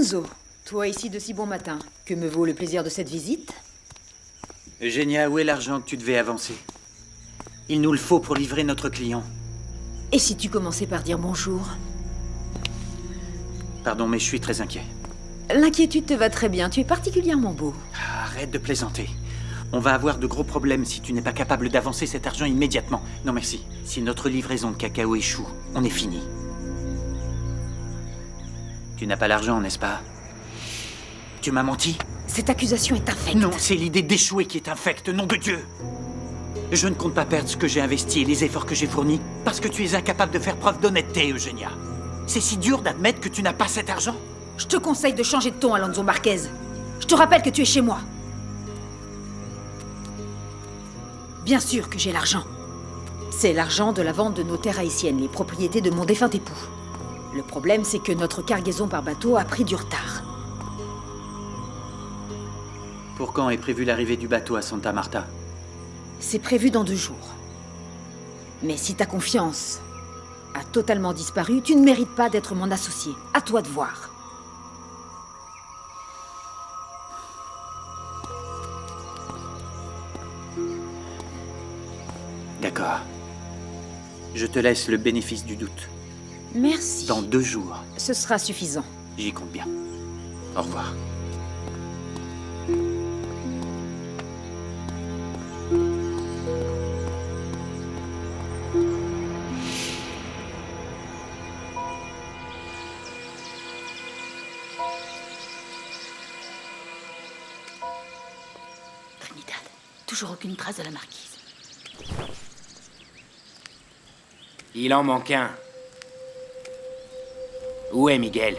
Alonso, toi ici de si bon matin, que me vaut le plaisir de cette visite? Eugenia, où est l'argent que tu devais avancer? Il nous le faut pour livrer notre client. Et si tu commençais par dire bonjour? Pardon, mais je suis très inquiet. L'inquiétude te va très bien, tu es particulièrement beau. Arrête de plaisanter. On va avoir de gros problèmes si tu n'es pas capable d'avancer cet argent immédiatement. Non merci. Si notre livraison de cacao échoue, on est fini. Tu n'as pas l'argent, n'est-ce pas? Tu m'as menti? Cette accusation est infecte. Non, c'est l'idée d'échouer qui est infecte, nom de Dieu! Je ne compte pas perdre ce que j'ai investi et les efforts que j'ai fournis parce que tu es incapable de faire preuve d'honnêteté, Eugenia. C'est si dur d'admettre que tu n'as pas cet argent? Je te conseille de changer de ton, Alonso Marquez. Je te rappelle que tu es chez moi. Bien sûr que j'ai l'argent. C'est l'argent de la vente de nos terres haïtiennes, les propriétés de mon défunt époux. Le problème, c'est que notre cargaison par bateau a pris du retard. Pour quand est prévue l'arrivée du bateau à Santa Marta? C'est prévu dans 2 jours. Mais si ta confiance a totalement disparu, tu ne mérites pas d'être mon associé. À toi de voir. D'accord. Je te laisse le bénéfice du doute. Merci. Dans 2 jours. Ce sera suffisant. J'y compte bien. Au revoir. Trinidad, toujours aucune trace de la marquise. Il en manque un. Où est Miguel?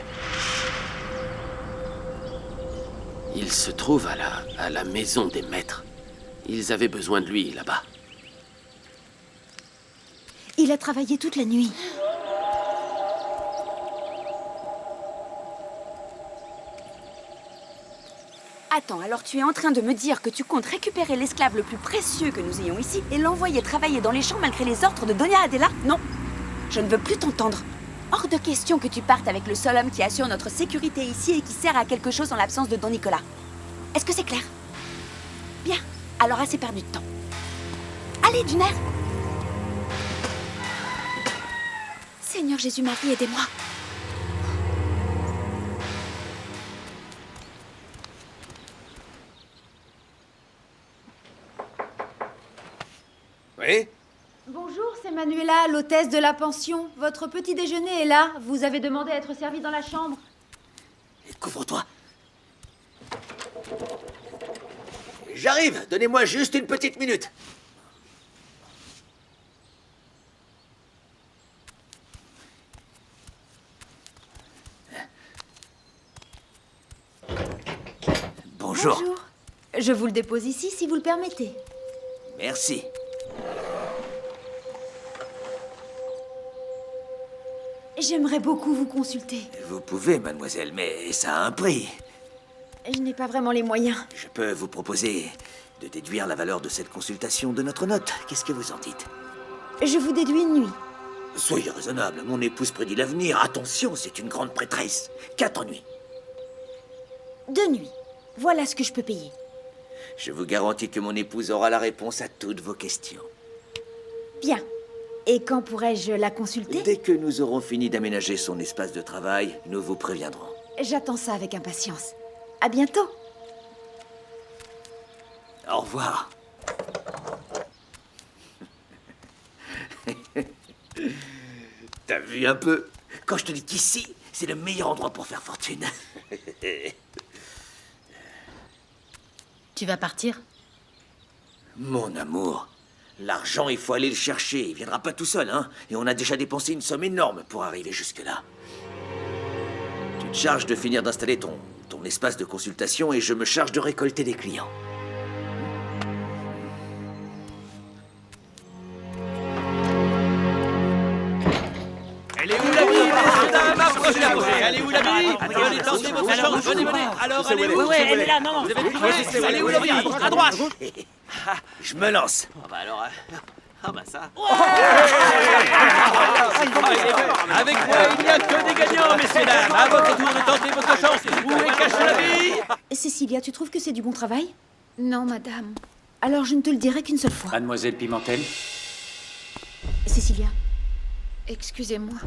Il se trouve à la maison des maîtres. Ils avaient besoin de lui, là-bas. Il a travaillé toute la nuit. Attends, alors tu es en train de me dire que tu comptes récupérer l'esclave le plus précieux que nous ayons ici et l'envoyer travailler dans les champs malgré les ordres de Doña Adela? Non, je ne veux plus t'entendre. Hors de question que tu partes avec le seul homme qui assure notre sécurité ici et qui sert à quelque chose en l'absence de Don Nicolas. Est-ce que c'est clair? Bien, alors assez perdu de temps. Allez, Juner! Seigneur Jésus-Marie, aidez-moi. Oui? Bonjour, c'est Manuela, l'hôtesse de la pension. Votre petit déjeuner est là. Vous avez demandé à être servi dans la chambre. Couvre-toi. J'arrive, donnez-moi juste une petite minute. Bonjour. Bonjour. Je vous le dépose ici, si vous le permettez. Merci. J'aimerais beaucoup vous consulter. Vous pouvez, mademoiselle, mais ça a un prix. Je n'ai pas vraiment les moyens. Je peux vous proposer de déduire la valeur de cette consultation de notre note. Qu'est-ce que vous en dites? Je vous déduis une nuit. Soyez raisonnable, mon épouse prédit l'avenir. Attention, c'est une grande prêtresse. 4 nuits. 2 nuits. Voilà ce que je peux payer. Je vous garantis que mon épouse aura la réponse à toutes vos questions. Bien. Et quand pourrais-je la consulter? Dès que nous aurons fini d'aménager son espace de travail, nous vous préviendrons. J'attends ça avec impatience. À bientôt. Au revoir. T'as vu un peu? Quand je te dis qu'ici, c'est le meilleur endroit pour faire fortune. Tu vas partir? Mon amour, l'argent, il faut aller le chercher. Il viendra pas tout seul, hein? Et on a déjà dépensé une somme énorme pour arriver jusque-là. Tu te charges de finir d'installer ton espace de consultation et je me charge de récolter des clients. Elle est où la bille, messieurs, dames? Approchez. Elle est où la bille? Venez tenter votre chance, venez. Alors, elle est où? Ouais, elle est là, non. Vous avez trouvé? Elle est où la bille? À droite. Je me lance. Ah bah alors... Ah bah ça... Avec moi, il n'y a que des gagnants, messieurs, dames. À votre tour de tenter votre chance. Cécilia, tu trouves que c'est du bon travail? Non, madame. Alors je ne te le dirai qu'une seule fois. Mademoiselle Pimentel? Cécilia. Excusez-moi.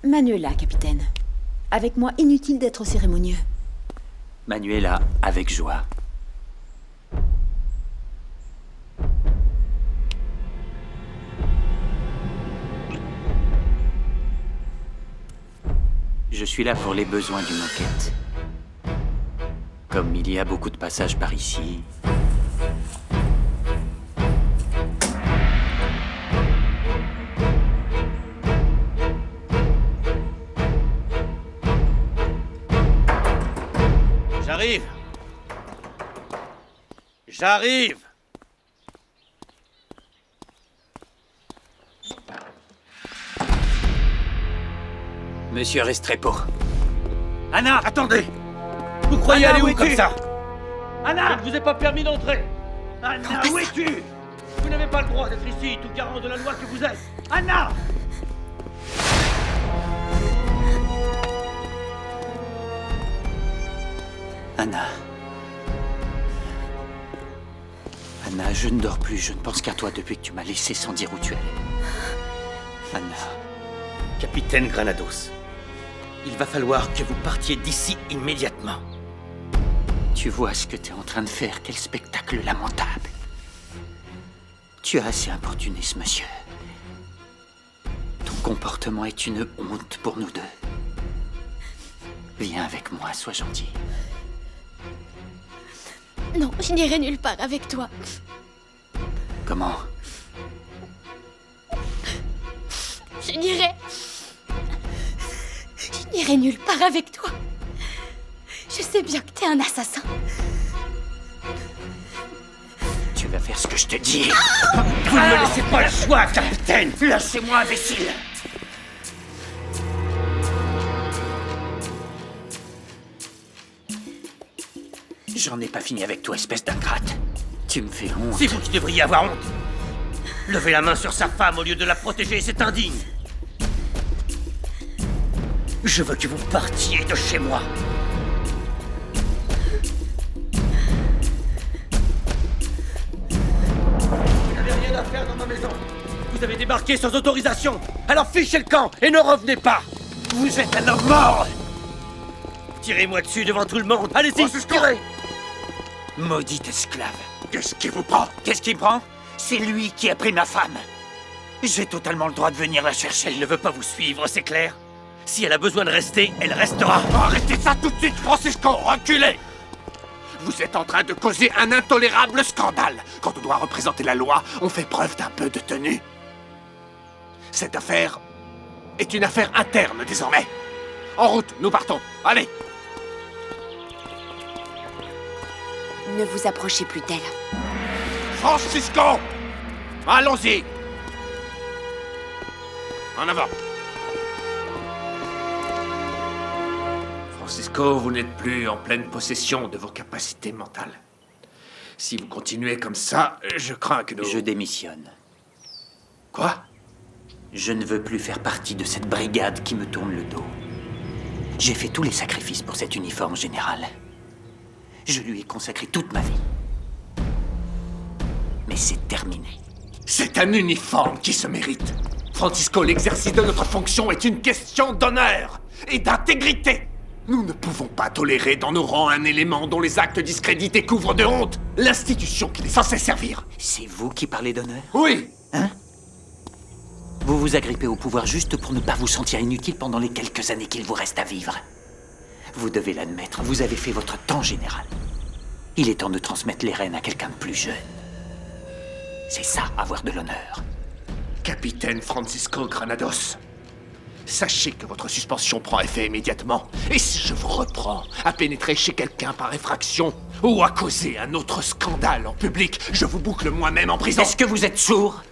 Manuela, capitaine. Avec moi, inutile d'être cérémonieux. Manuela, avec joie. Je suis là pour les besoins d'une enquête. Comme il y a beaucoup de passages par ici... J'arrive. J'arrive. Monsieur Restrepo. Anna, attendez. Vous croyez Anna, aller où où es-tu? comme ça? Anna! Je ne vous ai pas permis d'entrer. Anna, où es-tu? Vous n'avez pas le droit d'être ici, tout garant de la loi que vous êtes. Anna! Anna. Anna, je ne dors plus. Je ne pense qu'à toi depuis que tu m'as laissé sans dire où tu allais. Anna. Capitaine Granados, il va falloir que vous partiez d'ici immédiatement. Tu vois ce que tu es en train de faire? Quel spectacle lamentable. Tu as assez importuné ce monsieur. Ton comportement est une honte pour nous deux. Viens avec moi, sois gentil. Non, je n'irai nulle part avec toi. Comment? Je n'irai nulle part avec toi. Je sais bien que t'es un assassin. Tu vas faire ce que je te dis. Vous ne me laissez pas le choix, capitaine. Lâchez-moi, imbécile! J'en ai pas fini avec toi, espèce d'ingrate. Tu me fais honte. C'est vous qui devriez avoir honte. Levez la main sur sa femme au lieu de la protéger, c'est indigne. Je veux que vous partiez de chez moi. Vous n'avez rien à faire dans ma maison. Vous avez débarqué sans autorisation. Alors fichez le camp et ne revenez pas. Vous êtes un homme mort. Tirez-moi dessus devant tout le monde. Allez-y, tirez. Maudit esclave. Qu'est-ce qui vous prend? Qu'est-ce qui me prend? C'est lui qui a pris ma femme. J'ai totalement le droit de venir la chercher. Elle ne veut pas vous suivre, c'est clair? Si elle a besoin de rester, elle restera. Arrêtez ça tout de suite, Francisco, reculez! Vous êtes en train de causer un intolérable scandale. Quand on doit représenter la loi, on fait preuve d'un peu de tenue. Cette affaire est une affaire interne désormais. En route, nous partons. Allez! Ne vous approchez plus d'elle. Francisco! Allons-y! En avant! Francisco, vous n'êtes plus en pleine possession de vos capacités mentales. Si vous continuez comme ça, je crains que nous... Je démissionne. Quoi? Je ne veux plus faire partie de cette brigade qui me tourne le dos. J'ai fait tous les sacrifices pour cet uniforme général. Je lui ai consacré toute ma vie. Mais c'est terminé. C'est un uniforme qui se mérite. Francisco, l'exercice de notre fonction est une question d'honneur et d'intégrité. Nous ne pouvons pas tolérer dans nos rangs un élément dont les actes discrédités couvrent de honte l'institution qu'il est censé servir. C'est vous qui parlez d'honneur? Oui. Hein? Vous vous agrippez au pouvoir juste pour ne pas vous sentir inutile pendant les quelques années qu'il vous reste à vivre. Vous devez l'admettre, vous avez fait votre temps général. Il est temps de transmettre les rênes à quelqu'un de plus jeune. C'est ça, avoir de l'honneur. Capitaine Francisco Granados, sachez que votre suspension prend effet immédiatement. Et si je vous reprends à pénétrer chez quelqu'un par effraction ou à causer un autre scandale en public, je vous boucle moi-même en prison. Est-ce que vous êtes sourd?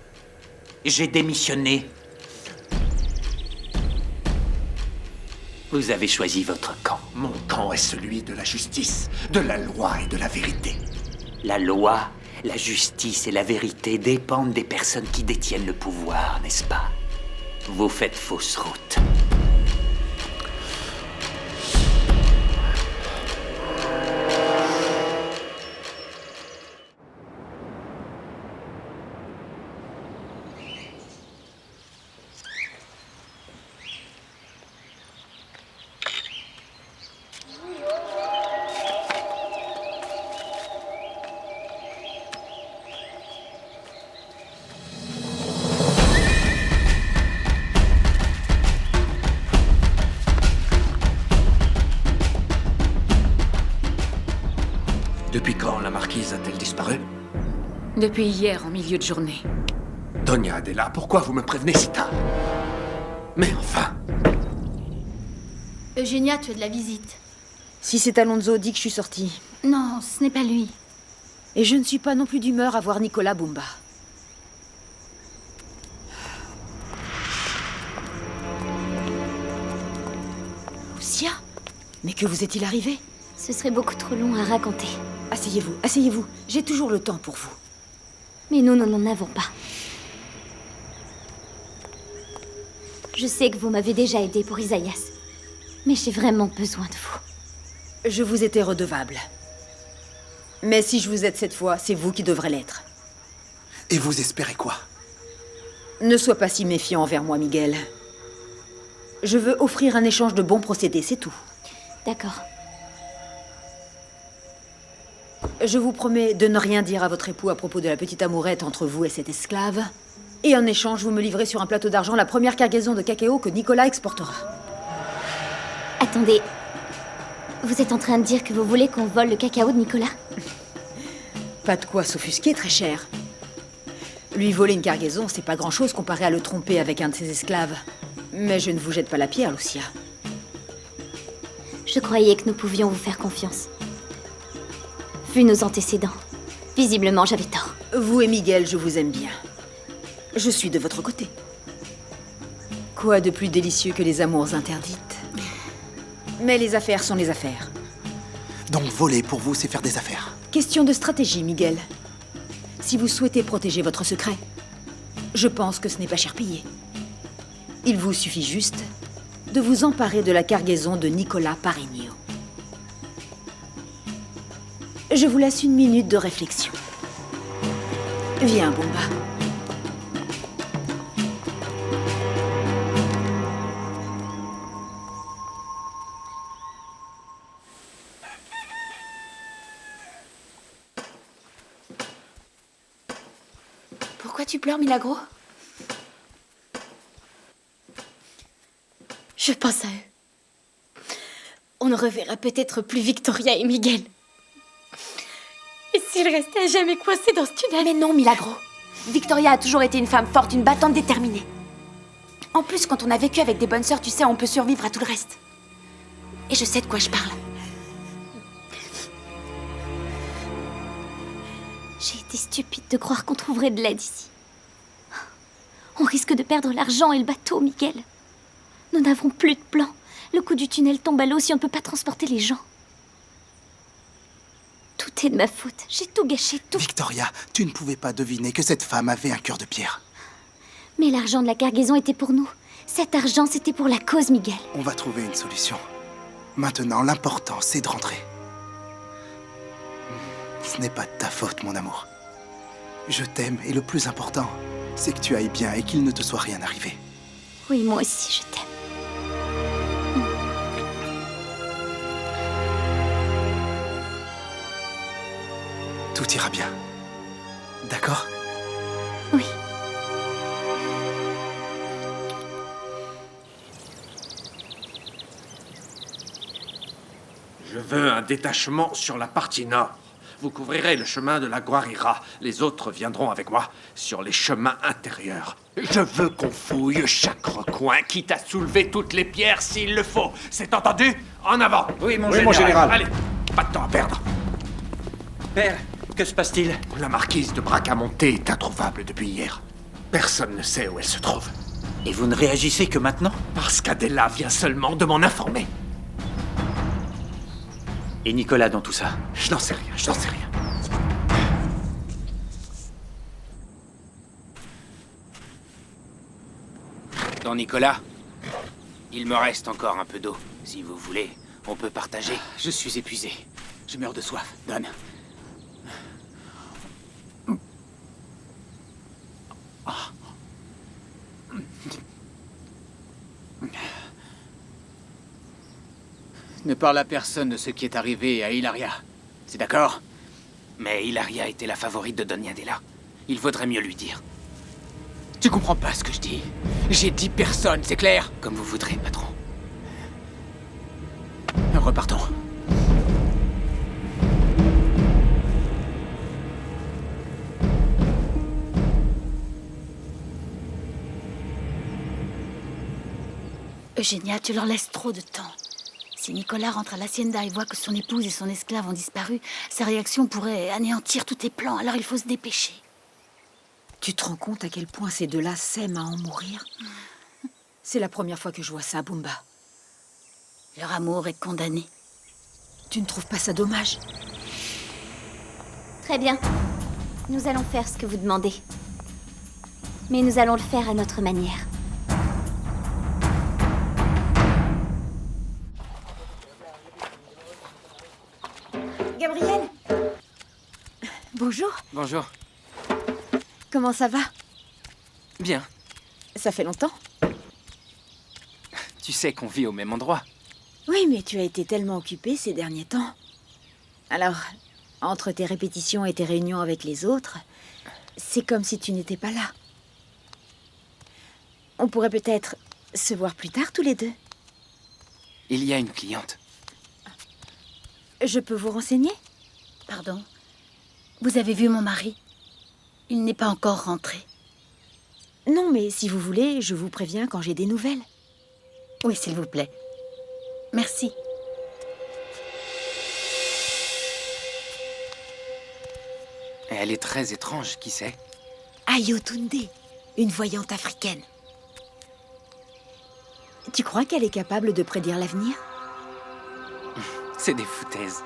J'ai démissionné. Vous avez choisi votre camp. Mon camp est celui de la justice, de la loi et de la vérité. La loi, la justice et la vérité dépendent des personnes qui détiennent le pouvoir, n'est-ce pas? Vous faites fausse route. Depuis quand la marquise a-t-elle disparu? Depuis hier, en milieu de journée. Donia Adela, pourquoi vous me prévenez si tard? Mais enfin... Eugénia, tu as de la visite. Si c'est Alonso, dis que je suis sortie. Non, ce n'est pas lui. Et je ne suis pas non plus d'humeur à voir Nicolas Bumba. Lucia? Mais que vous est-il arrivé? Ce serait beaucoup trop long à raconter. Asseyez-vous, asseyez-vous. J'ai toujours le temps pour vous. Mais nous n'en avons pas. Je sais que vous m'avez déjà aidé pour Isaïas. Mais j'ai vraiment besoin de vous. Je vous étais redevable. Mais si je vous aide cette fois, c'est vous qui devrez l'être. Et vous espérez quoi? Ne sois pas si méfiant envers moi, Miguel. Je veux offrir un échange de bons procédés, c'est tout. D'accord. Je vous promets de ne rien dire à votre époux à propos de la petite amourette entre vous et cet esclave. Et en échange, vous me livrez sur un plateau d'argent la première cargaison de cacao que Nicolas exportera. Attendez. Vous êtes en train de dire que vous voulez qu'on vole le cacao de Nicolas? Pas de quoi s'offusquer, très cher. Lui voler une cargaison, c'est pas grand-chose comparé à le tromper avec un de ses esclaves. Mais je ne vous jette pas la pierre, Lucia. Je croyais que nous pouvions vous faire confiance. Vu nos antécédents, visiblement j'avais tort. Vous et Miguel, je vous aime bien. Je suis de votre côté. Quoi de plus délicieux que les amours interdites? Mais les affaires sont les affaires. Donc voler pour vous, c'est faire des affaires. Question de stratégie, Miguel. Si vous souhaitez protéger votre secret, je pense que ce n'est pas cher payé. Il vous suffit juste de vous emparer de la cargaison de Nicolas Parigno. Je vous laisse une minute de réflexion. Viens, Bumba. Pourquoi tu pleures, Milagro? Je pense à eux. On ne reverra peut-être plus Victoria et Miguel. Et s'ils restaient à jamais coincés dans ce tunnel? Mais non, Milagro. Victoria a toujours été une femme forte, une battante déterminée. En plus, quand on a vécu avec des bonnes sœurs, tu sais, on peut survivre à tout le reste. Et je sais de quoi je parle. J'ai été stupide de croire qu'on trouverait de l'aide ici. On risque de perdre l'argent et le bateau, Miguel. Nous n'avons plus de plan. Le coup du tunnel tombe à l'eau si on ne peut pas transporter les gens. Tout est de ma faute. J'ai tout gâché, tout. Victoria, tu ne pouvais pas deviner que cette femme avait un cœur de pierre. Mais l'argent de la cargaison était pour nous. Cet argent, c'était pour la cause, Miguel. On va trouver une solution. Maintenant, l'important, c'est de rentrer. Ce n'est pas de ta faute, mon amour. Je t'aime et le plus important, c'est que tu ailles bien et qu'il ne te soit rien arrivé. Oui, moi aussi, je t'aime. Tout ira bien. D'accord? Oui. Je veux un détachement sur la partie nord. Vous couvrirez le chemin de la Guarira. Les autres viendront avec moi sur les chemins intérieurs. Je veux qu'on fouille chaque recoin, quitte à soulever toutes les pierres s'il le faut. C'est entendu? En avant! Oui, mon général. Allez, pas de temps à perdre. Père, que se passe-t-il? La marquise de Bracamonte est introuvable depuis hier. Personne ne sait où elle se trouve. Et vous ne réagissez que maintenant? Parce qu'Adela vient seulement de m'en informer. Et Nicolas dans tout ça? Je n'en sais rien, je n'en sais rien. Don Nicolas, il me reste encore un peu d'eau. Si vous voulez, on peut partager. Je suis épuisé. Je meurs de soif. Donne. Ne parle à personne de ce qui est arrivé à Hilaria. C'est d'accord? Mais Hilaria était la favorite de Donia Adela. Il vaudrait mieux lui dire. Tu comprends pas ce que je dis. J'ai dit personne, c'est clair? Comme vous voudrez, patron. Repartons. Eugénia, tu leur laisses trop de temps. Si Nicolas rentre à l'hacienda et voit que son épouse et son esclave ont disparu, sa réaction pourrait anéantir tous tes plans, alors il faut se dépêcher. Tu te rends compte à quel point ces deux-là s'aiment à en mourir? C'est la première fois que je vois ça, Bumba. Leur amour est condamné. Tu ne trouves pas ça dommage? Très bien. Nous allons faire ce que vous demandez. Mais nous allons le faire à notre manière. Gabriel! Bonjour. Bonjour. Comment ça va? Bien. Ça fait longtemps? Tu sais qu'on vit au même endroit. Oui, mais tu as été tellement occupé ces derniers temps. Alors, entre tes répétitions et tes réunions avec les autres, c'est comme si tu n'étais pas là. On pourrait peut-être se voir plus tard tous les deux. Il y a une cliente. Je peux vous renseigner? Pardon. Vous avez vu mon mari? Il n'est pas encore rentré. Non, mais si vous voulez, je vous préviens quand j'ai des nouvelles. Oui, s'il vous plaît. Merci. Elle est très étrange, qui sait? Ayotunde, une voyante africaine. Tu crois qu'elle est capable de prédire l'avenir? C'est des foutaises.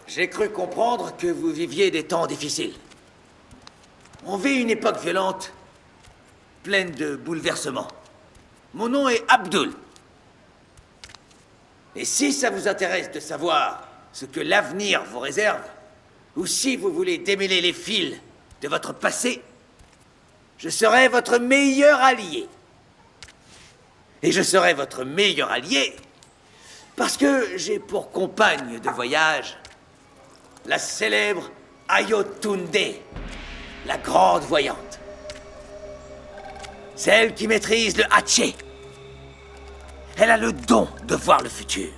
J'ai cru comprendre que vous viviez des temps difficiles. On vit une époque violente, pleine de bouleversements. Mon nom est Abdul. Et si ça vous intéresse de savoir ce que l'avenir vous réserve, ou si vous voulez démêler les fils de votre passé, je serai votre meilleur allié. Et je serai votre meilleur allié parce que j'ai pour compagne de voyage la célèbre Ayotunde, la grande voyante. Celle qui maîtrise le Haché. Elle a le don de voir le futur.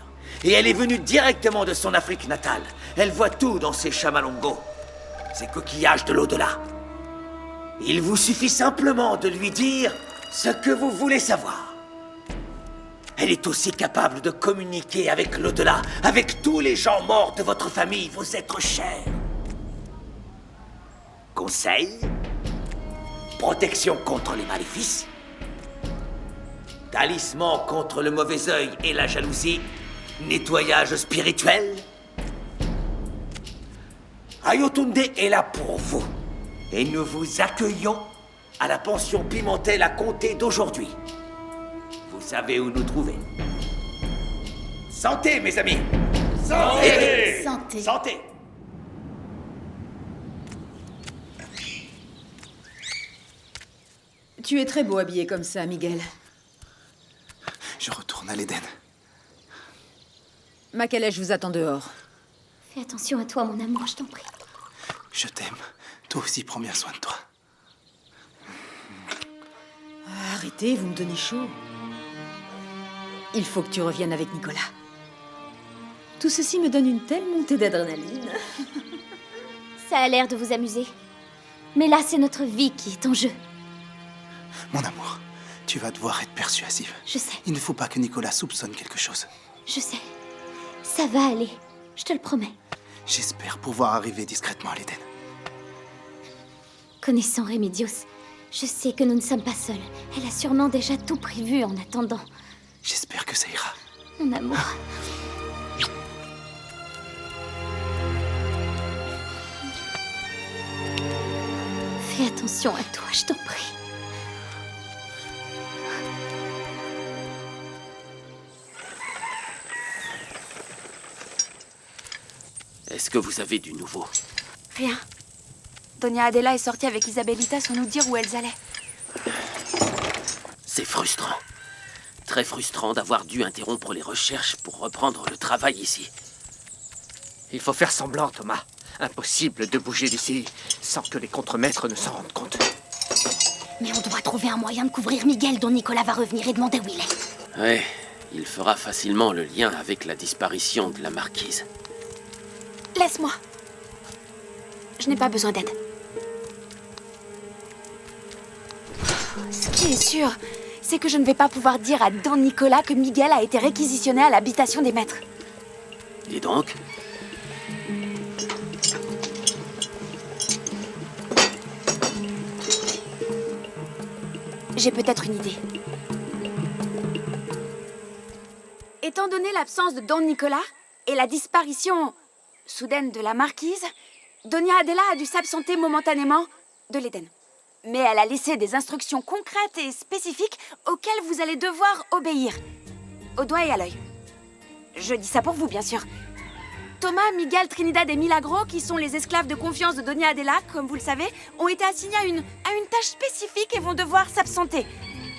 Et elle est venue directement de son Afrique natale. Elle voit tout dans ses chamalongos, ces coquillages de l'au-delà. Il vous suffit simplement de lui dire ce que vous voulez savoir. Elle est aussi capable de communiquer avec l'au-delà, avec tous les gens morts de votre famille, vos êtres chers. Conseil, protection contre les maléfices, talisman contre le mauvais œil et la jalousie, nettoyage spirituel. Ayotunde est là pour vous. Et nous vous accueillons à la pension Pimentel à compter d'aujourd'hui. Vous savez où nous trouver. Santé, mes amis! Santé! Santé. Santé! Tu es très beau habillé comme ça, Miguel. Je retourne à l'Éden. Makalèche vous attend dehors. Fais attention à toi, mon amour, je t'en prie. Je t'aime. Toi aussi, prends bien soin de toi. Arrêtez, vous me donnez chaud. Il faut que tu reviennes avec Nicolas. Tout ceci me donne une telle montée d'adrénaline. Ça a l'air de vous amuser. Mais là, c'est notre vie qui est en jeu. Mon amour, tu vas devoir être persuasive. Je sais, Il ne faut pas que Nicolas soupçonne quelque chose. je sais. Ça va aller, je te le promets. J'espère pouvoir arriver discrètement à l'Éden. Connaissant Remedios, je sais que nous ne sommes pas seuls. Elle a sûrement déjà tout prévu en attendant. J'espère que ça ira. Mon amour. Fais attention à toi, je t'en prie. Est-ce que vous avez du nouveau? Rien. Doña Adela est sortie avec Isabelita sans nous dire où elles allaient. C'est frustrant. Très frustrant d'avoir dû interrompre les recherches pour reprendre le travail ici. Il faut faire semblant, Thomas. Impossible de bouger d'ici sans que les contremaîtres ne s'en rendent compte. Mais on doit trouver un moyen de couvrir Miguel dont Nicolas va revenir et demander où il est. Ouais, il fera facilement le lien avec la disparition de la marquise. Laisse-moi. Je n'ai pas besoin d'aide. Ce qui est sûr, c'est que je ne vais pas pouvoir dire à Don Nicolas que Miguel a été réquisitionné à l'habitation des maîtres. Et donc? J'ai peut-être une idée. Étant donné l'absence de Don Nicolas et la disparition soudaine de la marquise, Donia Adela a dû s'absenter momentanément de l'Éden. Mais elle a laissé des instructions concrètes et spécifiques auxquelles vous allez devoir obéir. Au doigt et à l'œil. Je dis ça pour vous, bien sûr. Thomas, Miguel, Trinidad et Milagro, qui sont les esclaves de confiance de Donia Adela, comme vous le savez, ont été assignés à une tâche spécifique et vont devoir s'absenter.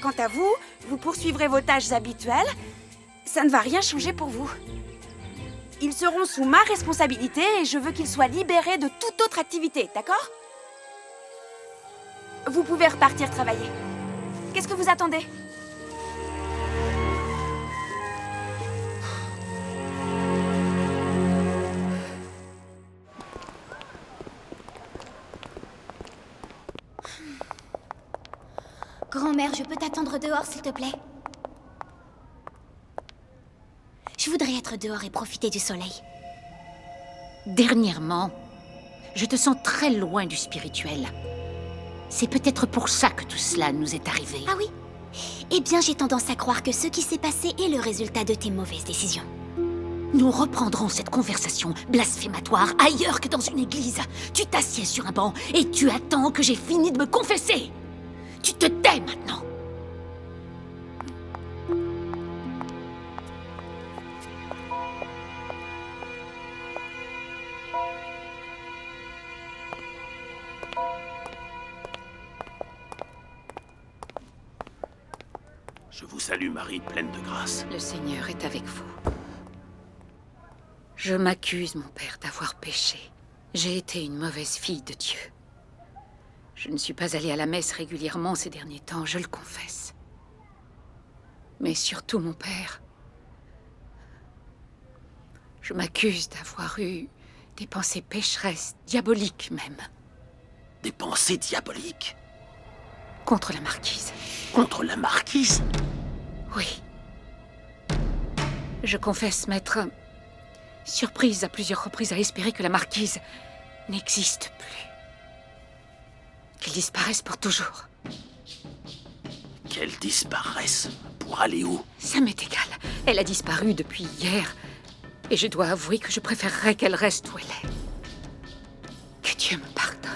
Quant à vous, vous poursuivrez vos tâches habituelles. Ça ne va rien changer pour vous. Ils seront sous ma responsabilité et je veux qu'ils soient libérés de toute autre activité, d'accord? Vous pouvez repartir travailler. Qu'est-ce que vous attendez? Grand-mère, je peux t'attendre dehors, s'il te plaît? Je voudrais être dehors et profiter du soleil. Dernièrement, je te sens très loin du spirituel. C'est peut-être pour ça que tout cela nous est arrivé. Ah oui? Eh bien, j'ai tendance à croire que ce qui s'est passé est le résultat de tes mauvaises décisions. Nous reprendrons cette conversation blasphématoire ailleurs que dans une église. Tu t'assieds sur un banc et tu attends que j'ai fini de me confesser. Tu te tais maintenant. Je vous salue, Marie, pleine de grâce. Le Seigneur est avec vous. Je m'accuse, mon père, d'avoir péché. J'ai été une mauvaise fille de Dieu. Je ne suis pas allée à la messe régulièrement ces derniers temps, je le confesse. Mais surtout, mon père, je m'accuse d'avoir eu des pensées pécheresses, diaboliques même. Des pensées diaboliques? Contre la marquise. Contre la marquise? Oui. Je confesse m'être surprise à plusieurs reprises à espérer que la marquise n'existe plus. Qu'elle disparaisse pour toujours. Qu'elle disparaisse? Pour aller où? Ça m'est égal. Elle a disparu depuis hier. Et je dois avouer que je préférerais qu'elle reste où elle est. Que Dieu me pardonne.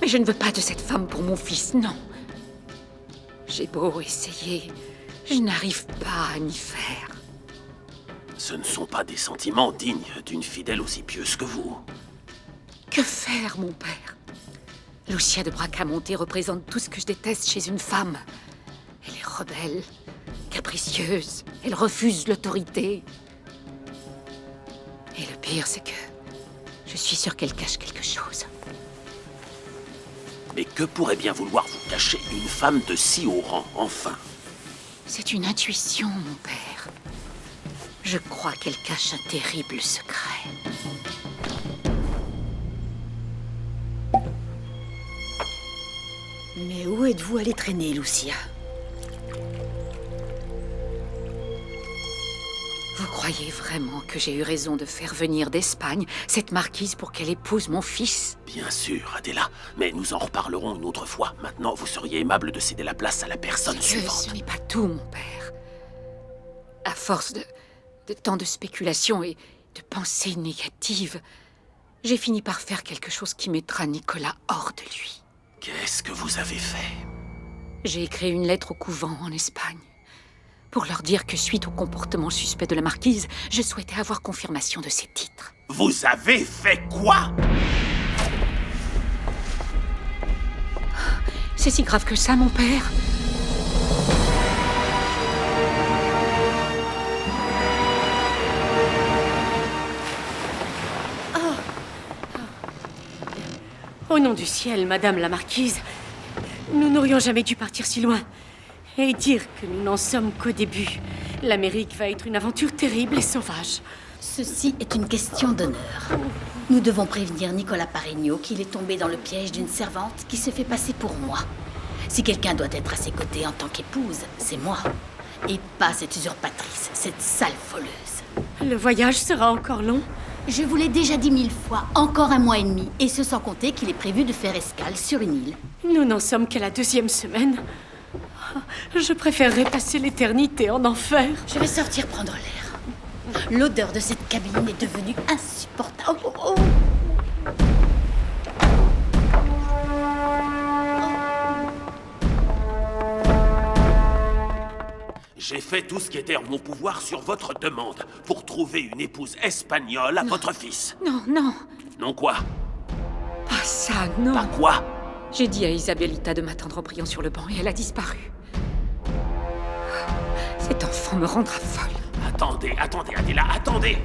Mais je ne veux pas de cette femme pour mon fils, non. J'ai beau essayer, je n'arrive pas à m'y faire. Ce ne sont pas des sentiments dignes d'une fidèle aussi pieuse que vous. Que faire, mon père? Lucia de Bracamonte représente tout ce que je déteste chez une femme. Elle est rebelle, capricieuse, elle refuse l'autorité. Et le pire, c'est que je suis sûre qu'elle cache quelque chose. Mais que pourrait bien vouloir vous cacher une femme de si haut rang, enfin? C'est une intuition, mon père. Je crois qu'elle cache un terrible secret. Mais où êtes-vous allée traîner, Lucia? Vous croyez vraiment que j'ai eu raison de faire venir d'Espagne cette marquise pour qu'elle épouse mon fils? Bien sûr, Adela, mais nous en reparlerons une autre fois. Maintenant, vous seriez aimable de céder la place à la personne suivante. Ce n'est pas tout, mon père. À force de tant de spéculations et de pensées négatives, j'ai fini par faire quelque chose qui mettra Nicolas hors de lui. Qu'est-ce que vous avez fait? J'ai écrit une lettre au couvent en Espagne pour leur dire que suite au comportement suspect de la marquise, je souhaitais avoir confirmation de ses titres. Vous avez fait quoi? C'est si grave que ça, mon père? Au nom du ciel, Madame la Marquise, nous n'aurions jamais dû partir si loin. Et dire que nous n'en sommes qu'au début. L'Amérique va être une aventure terrible et sauvage. Ceci est une question d'honneur. Nous devons prévenir Nicolas Parigno qu'il est tombé dans le piège d'une servante qui se fait passer pour moi. Si quelqu'un doit être à ses côtés en tant qu'épouse, c'est moi. Et pas cette usurpatrice, cette sale voleuse. Le voyage sera encore long? Je vous l'ai déjà dit 1000 fois, encore 1 mois et demi. Et ce sans compter qu'il est prévu de faire escale sur une île. Nous n'en sommes qu'à la 2e semaine. Je préférerais passer l'éternité en enfer. Je vais sortir prendre l'air. L'odeur de cette cabine est devenue insupportable. J'ai fait tout ce qui était en mon pouvoir sur votre demande pour trouver une épouse espagnole à votre fils. Non, non. Non quoi? Pas ça, non. Pas quoi? J'ai dit à Isabelita de m'attendre en priant sur le banc et elle a disparu. Cet enfant me rendra folle. Attendez, Adela, attendez!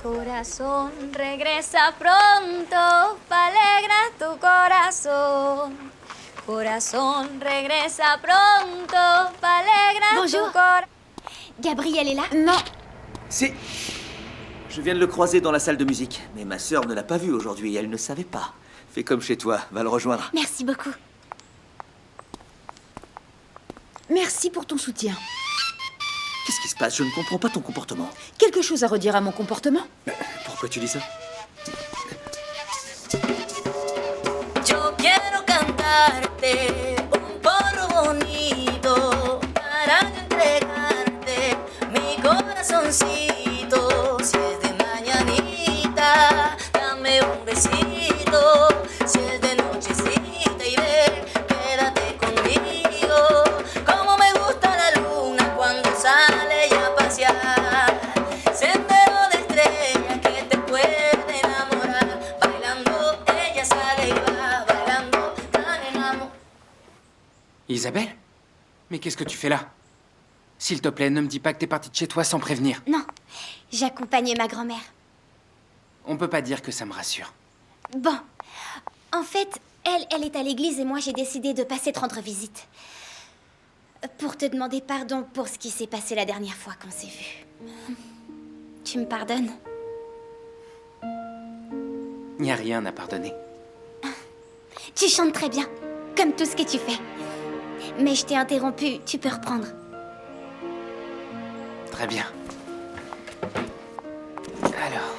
Corazón, regresa pronto, alegra tu corazón. Corazón, regresa pronto, alegra tu corazón. Gabriel est là? Non. C'est... Je viens de le croiser dans la salle de musique, mais ma sœur ne l'a pas vu aujourd'hui et elle ne savait pas. Fais comme chez toi, va le rejoindre. Merci beaucoup. Merci pour ton soutien. Qu'est-ce qui se passe? Je ne comprends pas ton comportement. Quelque chose à redire à mon comportement? Pourquoi tu dis ça? Yo quiero cantarte un porro bonito para entregarte mi corazoncito. Si es de mañanita, dame un besito. Si es de nochecita, iré, quédate conmigo. Como me gusta la luna cuando sale ya a pasear. Sendero de estrellas que te puede enamorar. Bailando, ella sale y va bailando tan enamorada. Isabelle? Mais qu'est-ce que tu fais là? S'il te plaît, ne me dis pas que t'es partie de chez toi sans prévenir. Non, j'accompagnais ma grand-mère. On peut pas dire que ça me rassure. Bon, en fait, elle est à l'église et moi j'ai décidé de passer te rendre visite. Pour te demander pardon pour ce qui s'est passé la dernière fois qu'on s'est vus. Tu me pardonnes? Y a rien à pardonner. Tu chantes très bien, comme tout ce que tu fais. Mais je t'ai interrompu, tu peux reprendre. Très bien. Alors...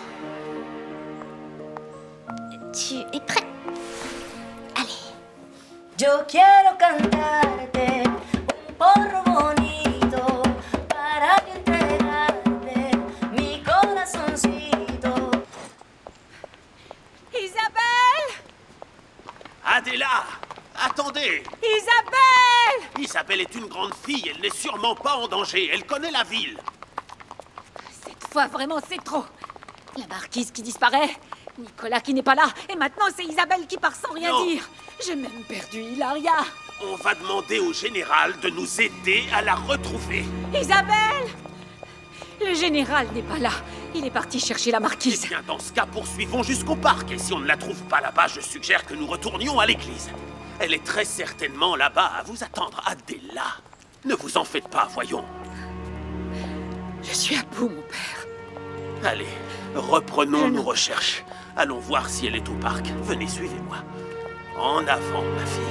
Tu es prêt? Allez. Yo quiero cantarte un porro bonito para entregarte mi corazoncito. Isabelle! Adela! Attendez! Isabelle! Isabelle est une grande fille, elle n'est sûrement pas en danger, elle connaît la ville. Cette fois, vraiment, c'est trop. La marquise qui disparaît, Nicolas qui n'est pas là, et maintenant c'est Isabelle qui part sans rien Non. dire. J'ai même perdu Hilaria. On va demander au général de nous aider à la retrouver. Isabelle! Le général n'est pas là. Il est parti chercher la marquise. Eh bien, dans ce cas, poursuivons jusqu'au parc. Et si on ne la trouve pas là-bas, je suggère que nous retournions à l'église. Elle est très certainement là-bas à vous attendre, Adela. Ne vous en faites pas, voyons. Je suis à bout, mon père. Allez, reprenons nos recherches. Allons voir si elle est au parc. Venez, suivez-moi. En avant, ma fille.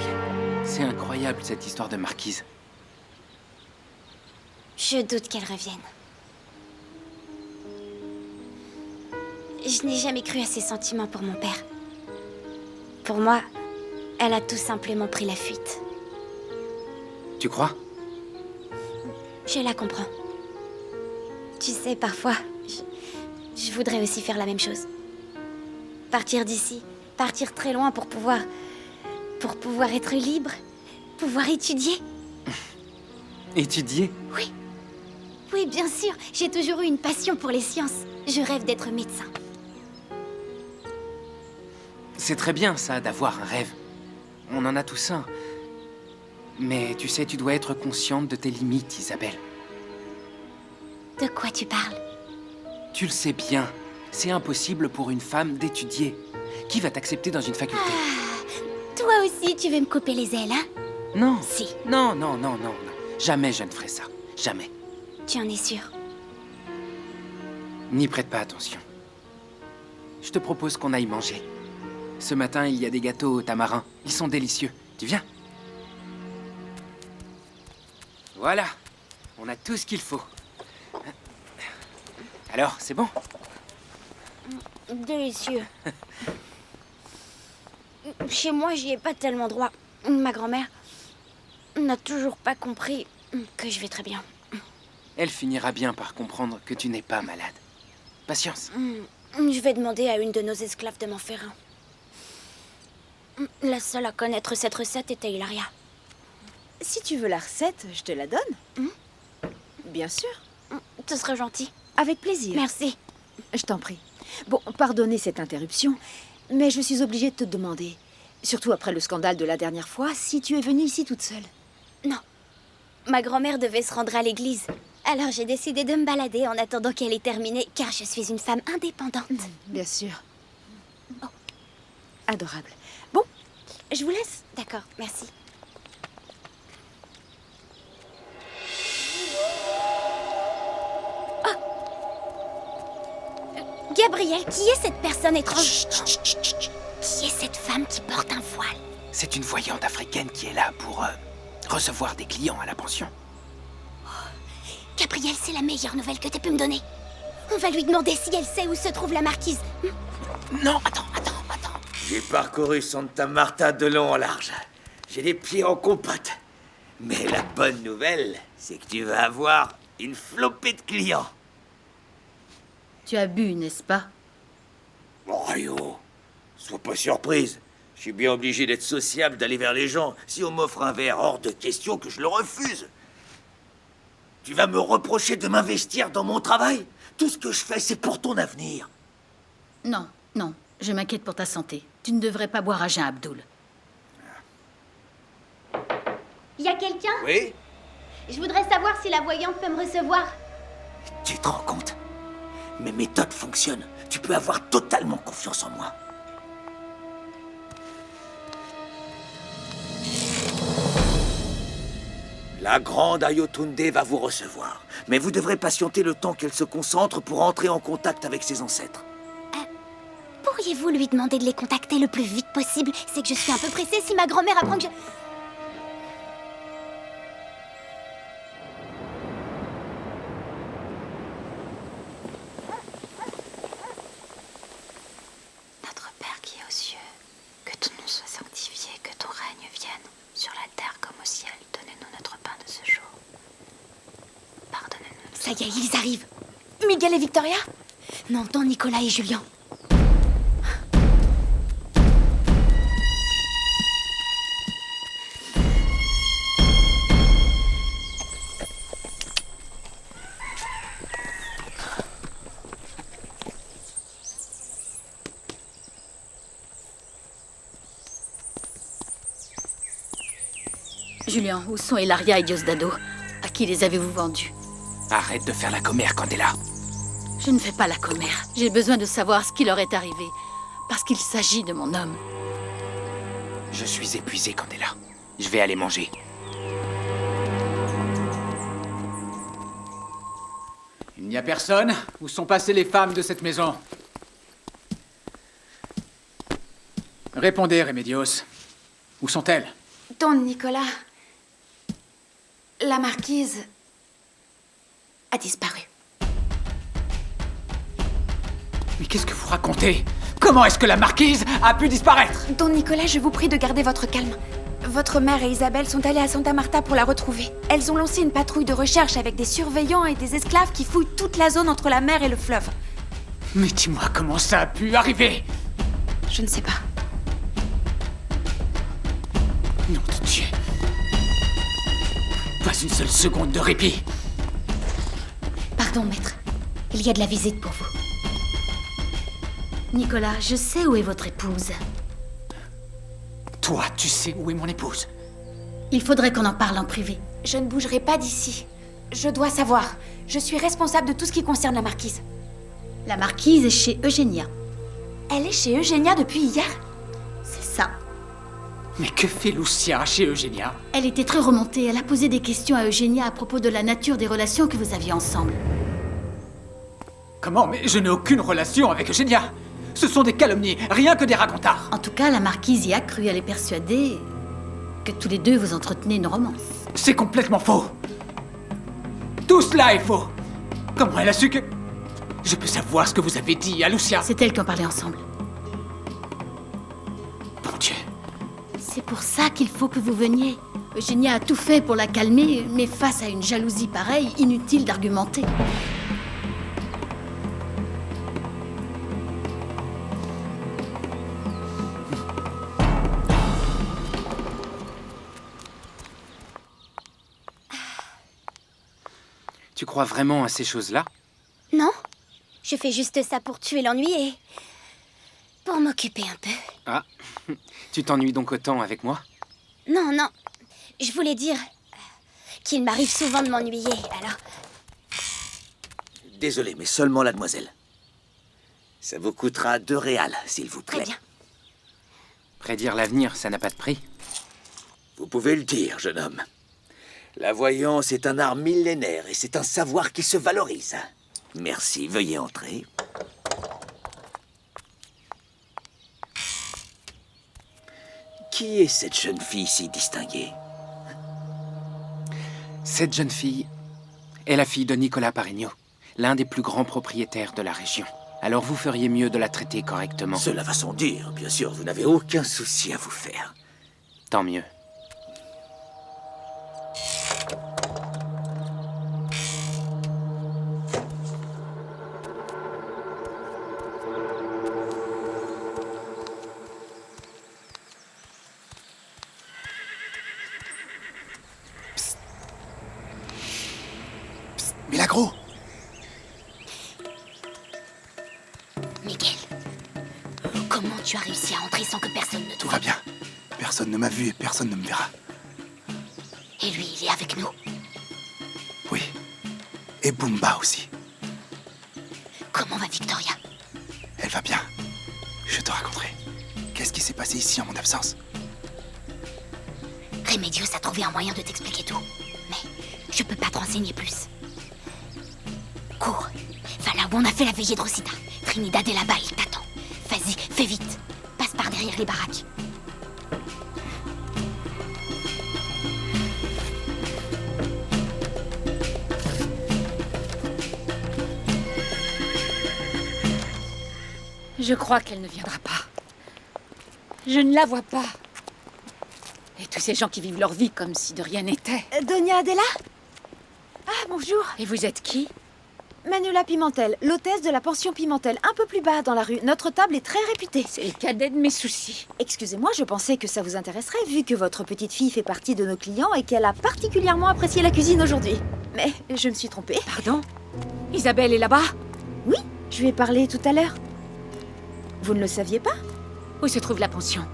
C'est incroyable, cette histoire de marquise. Je doute qu'elle revienne. Je n'ai jamais cru à ses sentiments pour mon père. Pour moi, elle a tout simplement pris la fuite. Tu crois? Je la comprends. Tu sais, parfois, je voudrais aussi faire la même chose. Partir d'ici, partir très loin pour pouvoir être libre, pouvoir étudier. Étudier? Oui. Oui, bien sûr. J'ai toujours eu une passion pour les sciences. Je rêve d'être médecin. C'est très bien, ça, d'avoir un rêve. On en a tous un. Mais tu sais, tu dois être consciente de tes limites, Isabelle. De quoi tu parles? Tu le sais bien. C'est impossible pour une femme d'étudier. Qui va t'accepter dans une faculté? Toi aussi, tu veux me couper les ailes, hein? Non. Si. Non, non, non, non, non. Jamais je ne ferai ça. Jamais. Tu en es sûr? N'y prête pas attention. Je te propose qu'on aille manger. Ce matin, il y a des gâteaux au tamarin. Ils sont délicieux. Tu viens? Voilà. On a tout ce qu'il faut. Alors, c'est bon? Délicieux. Chez moi, j'y ai pas tellement droit. Ma grand-mère n'a toujours pas compris que je vais très bien. Elle finira bien par comprendre que tu n'es pas malade. Patience. Je vais demander à une de nos esclaves de m'en faire un. La seule à connaître cette recette était Hilaria. Si tu veux la recette, je te la donne. Bien sûr. Ce serait gentil. Avec plaisir. Merci. Je t'en prie. Bon, pardonnez cette interruption, mais je suis obligée de te demander, surtout après le scandale de la dernière fois, si tu es venue ici toute seule. Non. Ma grand-mère devait se rendre à l'église. Alors j'ai décidé de me balader en attendant qu'elle ait terminé, car je suis une femme indépendante. Bien sûr. Oh. Adorable. Bon, je vous laisse. D'accord, merci. Gabriel, qui est cette personne étrange? Qui est cette femme qui porte un voile? C'est une voyante africaine qui est là pour recevoir des clients à la pension. Gabriel, c'est la meilleure nouvelle que tu pu me donner. On va lui demander si elle sait où se trouve la marquise. Non, attends. J'ai parcouru Santa Marta de long en large. J'ai les pieds en compote. Mais la bonne nouvelle, c'est que tu vas avoir une flopée de clients. Tu as bu, n'est-ce pas? Oh, yo, sois pas surprise. Je suis bien obligé d'être sociable, d'aller vers les gens. Si on m'offre un verre, hors de question que je le refuse. Tu vas me reprocher de m'investir dans mon travail? Tout ce que je fais, c'est pour ton avenir. Non, non, je m'inquiète pour ta santé. Tu ne devrais pas boire à jeun, Abdul. Y a quelqu'un? Oui? Je voudrais savoir si la voyante peut me recevoir. Tu te rends compte? Mes méthodes fonctionnent. Tu peux avoir totalement confiance en moi. La grande Ayotunde va vous recevoir. Mais vous devrez patienter le temps qu'elle se concentre pour entrer en contact avec ses ancêtres. Pourriez-vous lui demander de les contacter le plus vite possible? C'est que je suis un peu pressée si ma grand-mère apprend que je... Notre Père qui est aux cieux, que ton nom soit sanctifié, que ton règne vienne, sur la terre comme au ciel. Donnez-nous notre pain de ce jour. Pardonnez-nous. Ça y est, ils arrivent. Miguel et Victoria? Non, Don Nicolas et Julien. Julien, où sont Hilaria et Diosdado? À qui les avez-vous vendus? Arrête de faire la commère, Candela. Je ne fais pas la commère. J'ai besoin de savoir ce qui leur est arrivé. Parce qu'il s'agit de mon homme. Je suis épuisé, Candela. Je vais aller manger. Il n'y a personne? Où sont passées les femmes de cette maison? Répondez, Remedios. Où sont-elles? Don Nicolas, la marquise a disparu. Mais qu'est-ce que vous racontez? Comment est-ce que la marquise a pu disparaître? Don Nicolas, je vous prie de garder votre calme. Votre mère et Isabelle sont allées à Santa Marta pour la retrouver. Elles ont lancé une patrouille de recherche avec des surveillants et des esclaves qui fouillent toute la zone entre la mer et le fleuve. Mais dis-moi comment ça a pu arriver? Je ne sais pas. Nom de Dieu. Pas une seule seconde de répit. Pardon, maître. Il y a de la visite pour vous. Nicolas, je sais où est votre épouse. Toi, tu sais où est mon épouse? Il faudrait qu'on en parle en privé. Je ne bougerai pas d'ici. Je dois savoir. Je suis responsable de tout ce qui concerne la marquise. La marquise est chez Eugénia. Elle est chez Eugénia depuis hier? C'est ça. Mais que fait Lucia chez Eugénia? Elle était très remontée. Elle a posé des questions à Eugénia à propos de la nature des relations que vous aviez ensemble. Comment? Mais je n'ai aucune relation avec Eugénia. Ce sont des calomnies, rien que des racontards. En tout cas, la marquise y a cru à les persuader que tous les deux vous entretenez une romance. C'est complètement faux. Tout cela est faux. Comment elle a su que... Je peux savoir ce que vous avez dit à Lucia. C'est elle qui en parlait ensemble. Bon Dieu. C'est pour ça qu'il faut que vous veniez. Eugénia a tout fait pour la calmer, mais face à une jalousie pareille, inutile d'argumenter. Tu crois vraiment à ces choses-là? Non, je fais juste ça pour tuer l'ennui et... pour m'occuper un peu. Ah, tu t'ennuies donc autant avec moi? Non, non, je voulais dire qu'il m'arrive souvent de m'ennuyer, alors... Désolé, mais seulement la demoiselle. Ça vous coûtera 2 réals, s'il vous plaît. Très bien. Prédire l'avenir, ça n'a pas de prix. Vous pouvez le dire, jeune homme. La voyance est un art millénaire et c'est un savoir qui se valorise. Merci, veuillez entrer. Qui est cette jeune fille si distinguée? Cette jeune fille est la fille de Nicolas Paregno, l'un des plus grands propriétaires de la région. Alors vous feriez mieux de la traiter correctement. Cela va sans dire, bien sûr, vous n'avez aucun souci à vous faire. Tant mieux. Milagro! Miguel, comment tu as réussi à entrer sans que personne ne te Tout voie? va bien. Personne ne m'a vu et personne ne me verra. Et lui, il est avec nous. Oui. Et Bumba aussi. Comment va Victoria? Elle va bien. Je te raconterai. Qu'est-ce qui s'est passé ici en mon absence? Remedios a trouvé un moyen de t'expliquer tout. Mais je peux pas te renseigner plus. Cours. Va là où on a fait la veillée de Rosita. Trinidad est là-bas, il t'attend. Vas-y, fais vite. Passe par derrière les baraques. Je crois qu'elle ne viendra pas. Je ne la vois pas. Et tous ces gens qui vivent leur vie comme si de rien n'était. Doña Adela? Ah, bonjour. Et vous êtes qui? Manuela Pimentel, l'hôtesse de la pension Pimentel, un peu plus bas dans la rue. Notre table est très réputée. C'est le cadet de mes soucis. Excusez-moi, je pensais que ça vous intéresserait, vu que votre petite fille fait partie de nos clients et qu'elle a particulièrement apprécié la cuisine aujourd'hui. Mais je me suis trompée. Pardon? Isabelle est là-bas? Oui, je lui ai parlé tout à l'heure. Vous ne le saviez pas? Où se trouve la pension?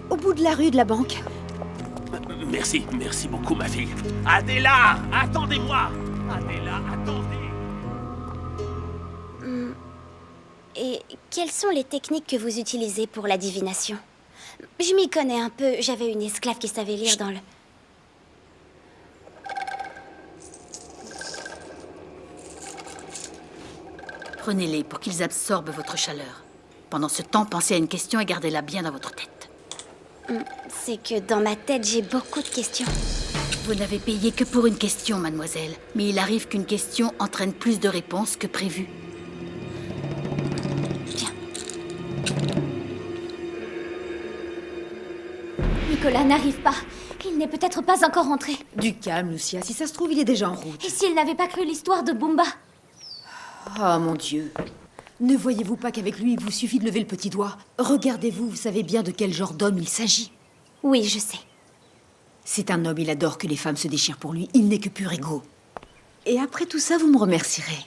Au bout de la rue de la banque. Merci, merci beaucoup, ma fille. Adela, attendez-moi! Adela, attendez! Et quelles sont les techniques que vous utilisez pour la divination? Je m'y connais un peu. J'avais une esclave qui savait lire dans le... Prenez-les pour qu'ils absorbent votre chaleur. Pendant ce temps, pensez à une question et gardez-la bien dans votre tête. C'est que dans ma tête, j'ai beaucoup de questions. Vous n'avez payé que pour une question, mademoiselle. Mais il arrive qu'une question entraîne plus de réponses que prévu. Nicolas n'arrive pas. Il n'est peut-être pas encore rentré. Du calme, Lucia. Si ça se trouve, il est déjà en route. Et s'il n'avait pas cru l'histoire de Bumba? Oh, mon Dieu. Ne voyez-vous pas qu'avec lui, il vous suffit de lever le petit doigt? Regardez-vous, vous savez bien de quel genre d'homme il s'agit. Oui, je sais. C'est un homme, il adore que les femmes se déchirent pour lui. Il n'est que pur égo. Et après tout ça, vous me remercierez.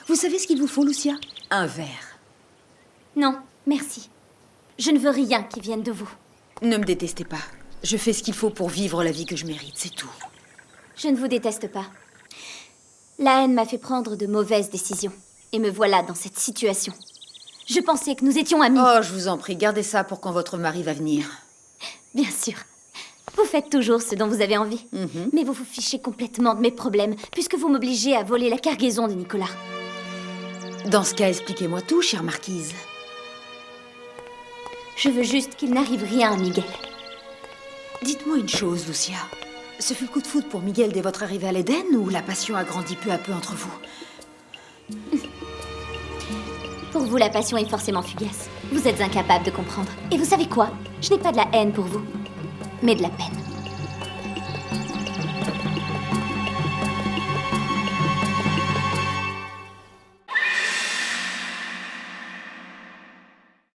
Vous savez ce qu'il vous faut, Lucia? Un verre. Non, merci. Je ne veux rien qui vienne de vous. Ne me détestez pas. Je fais ce qu'il faut pour vivre la vie que je mérite, c'est tout. Je ne vous déteste pas. La haine m'a fait prendre de mauvaises décisions. Et me voilà dans cette situation. Je pensais que nous étions amis. Oh, je vous en prie, gardez ça pour quand votre mari va venir. Bien sûr. Vous faites toujours ce dont vous avez envie. Mais vous vous fichez complètement de mes problèmes, puisque vous m'obligez à voler la cargaison de Nicolas. Dans ce cas, expliquez-moi tout, chère marquise. Je veux juste qu'il n'arrive rien à Miguel. Dites-moi une chose, Lucia. Ce fut le coup de foudre pour Miguel dès votre arrivée à l'Éden ou la passion a grandi peu à peu entre vous? Pour vous, la passion est forcément fugace. Vous êtes incapable de comprendre. Et vous savez quoi? Je n'ai pas de la haine pour vous, mais de la peine.